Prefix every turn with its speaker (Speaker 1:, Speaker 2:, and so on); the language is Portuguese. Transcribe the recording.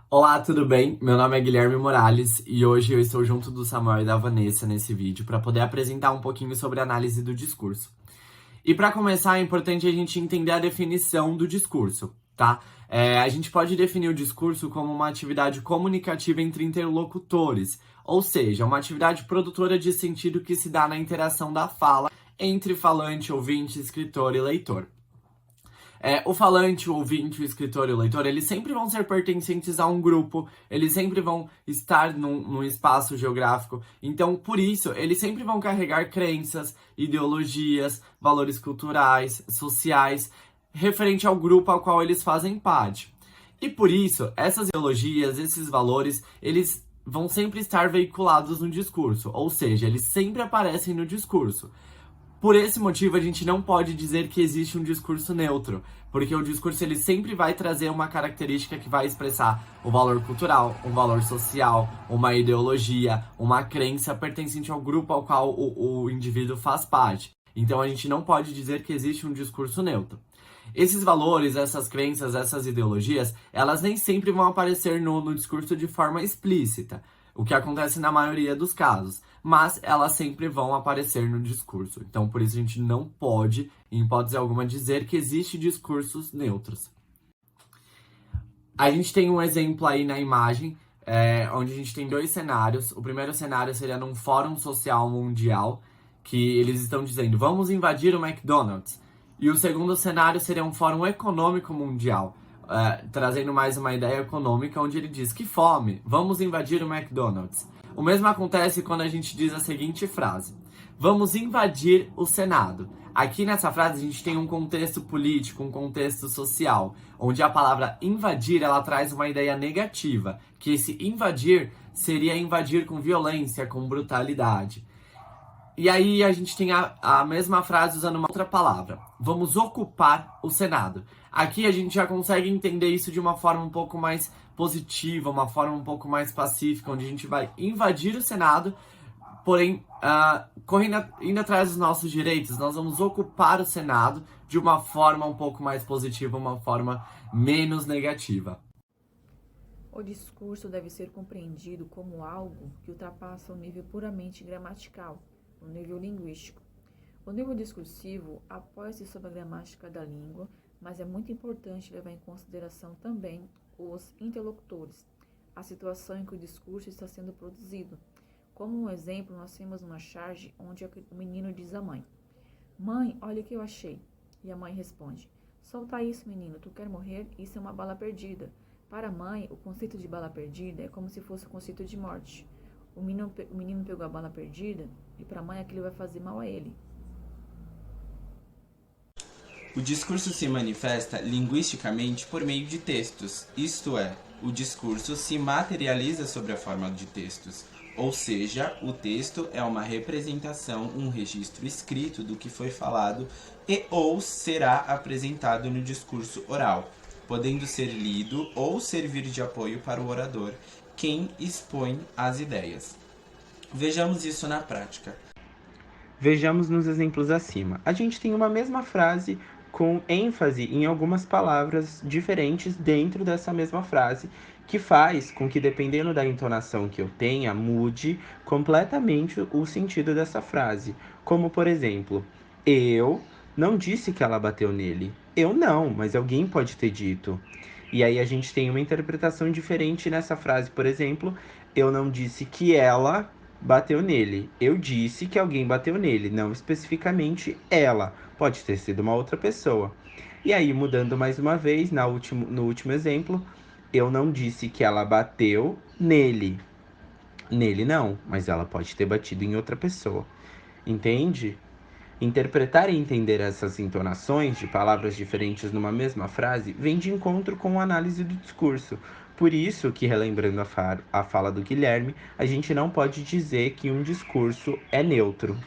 Speaker 1: Olá, tudo bem? Meu nome é Guilherme Morales e hoje eu estou junto do Samuel e da Vanessa nesse vídeo para poder apresentar um pouquinho sobre a análise do discurso. E para começar, é importante a gente entender a definição do discurso, tá? A gente pode definir o discurso como uma atividade comunicativa entre interlocutores, ou seja, uma atividade produtora de sentido que se dá na interação da fala entre falante, ouvinte, escritor e leitor. O falante, o ouvinte, o escritor e o leitor, eles sempre vão ser pertencentes a um grupo, eles sempre vão estar num espaço geográfico. Então, por isso, eles sempre vão carregar crenças, ideologias, valores culturais, sociais, referente ao grupo ao qual eles fazem parte. E por isso, essas ideologias, esses valores, eles vão sempre estar veiculados no discurso, ou seja, eles sempre aparecem no discurso. Por esse motivo, a gente não pode dizer que existe um discurso neutro, porque o discurso ele sempre vai trazer uma característica que vai expressar o valor cultural, um valor social, uma ideologia, uma crença pertencente ao grupo ao qual o indivíduo faz parte. Então, a gente não pode dizer que existe um discurso neutro. Esses valores, essas crenças, essas ideologias, elas nem sempre vão aparecer no discurso de forma explícita, o que acontece na maioria dos casos, mas elas sempre vão aparecer no discurso. Então, por isso a gente não pode, em hipótese alguma, dizer que existe discursos neutros. A gente tem um exemplo aí na imagem, onde a gente tem dois cenários. O primeiro cenário seria num fórum social mundial, que eles estão dizendo, vamos invadir o McDonald's. E o segundo cenário seria um fórum econômico mundial, trazendo mais uma ideia econômica, onde ele diz que fome, vamos invadir o McDonald's. O mesmo acontece quando a gente diz a seguinte frase, vamos invadir o Senado. Aqui nessa frase a gente tem um contexto político, um contexto social, onde a palavra invadir ela traz uma ideia negativa, que esse invadir seria invadir com violência, com brutalidade. E aí a gente tem a mesma frase usando uma outra palavra. Vamos ocupar o Senado. Aqui a gente já consegue entender isso de uma forma um pouco mais positiva, uma forma um pouco mais pacífica, onde a gente vai invadir o Senado, porém, indo atrás dos nossos direitos, nós vamos ocupar o Senado de uma forma um pouco mais positiva, uma forma menos negativa.
Speaker 2: O discurso deve ser compreendido como algo que ultrapassa o nível puramente gramatical, o nível linguístico. O nível discursivo apoia-se sobre a gramática da língua, mas é muito importante levar em consideração também os interlocutores, a situação em que o discurso está sendo produzido. Como um exemplo, nós temos uma charge onde o menino diz à mãe, mãe, olha o que eu achei. E a mãe responde, solta isso, menino, tu quer morrer? Isso é uma bala perdida. Para a mãe, o conceito de bala perdida é como se fosse o conceito de morte. O menino pegou a bala perdida e para a mãe aquilo vai fazer mal a ele.
Speaker 3: O discurso se manifesta linguisticamente por meio de textos, isto é, o discurso se materializa sobre a forma de textos, ou seja, o texto é uma representação, um registro escrito do que foi falado e ou será apresentado no discurso oral, podendo ser lido ou servir de apoio para o orador, quem expõe as ideias. Vejamos isso na prática. Vejamos nos exemplos acima. A gente tem uma mesma frase com ênfase em algumas palavras diferentes dentro dessa mesma frase, que faz com que, dependendo da entonação que eu tenha, mude completamente o sentido dessa frase. Como, por exemplo, eu não disse que ela bateu nele. Eu não, mas alguém pode ter dito. E aí a gente tem uma interpretação diferente nessa frase, por exemplo, eu não disse que ela bateu nele. Eu disse que alguém bateu nele, não especificamente ela. Pode ter sido uma outra pessoa. E aí, mudando mais uma vez, no último exemplo, eu não disse que ela bateu nele. Nele não, mas ela pode ter batido em outra pessoa. Entende? Interpretar e entender essas entonações de palavras diferentes numa mesma frase vem de encontro com a análise do discurso. Por isso que, relembrando a fala do Guilherme, a gente não pode dizer que um discurso é neutro.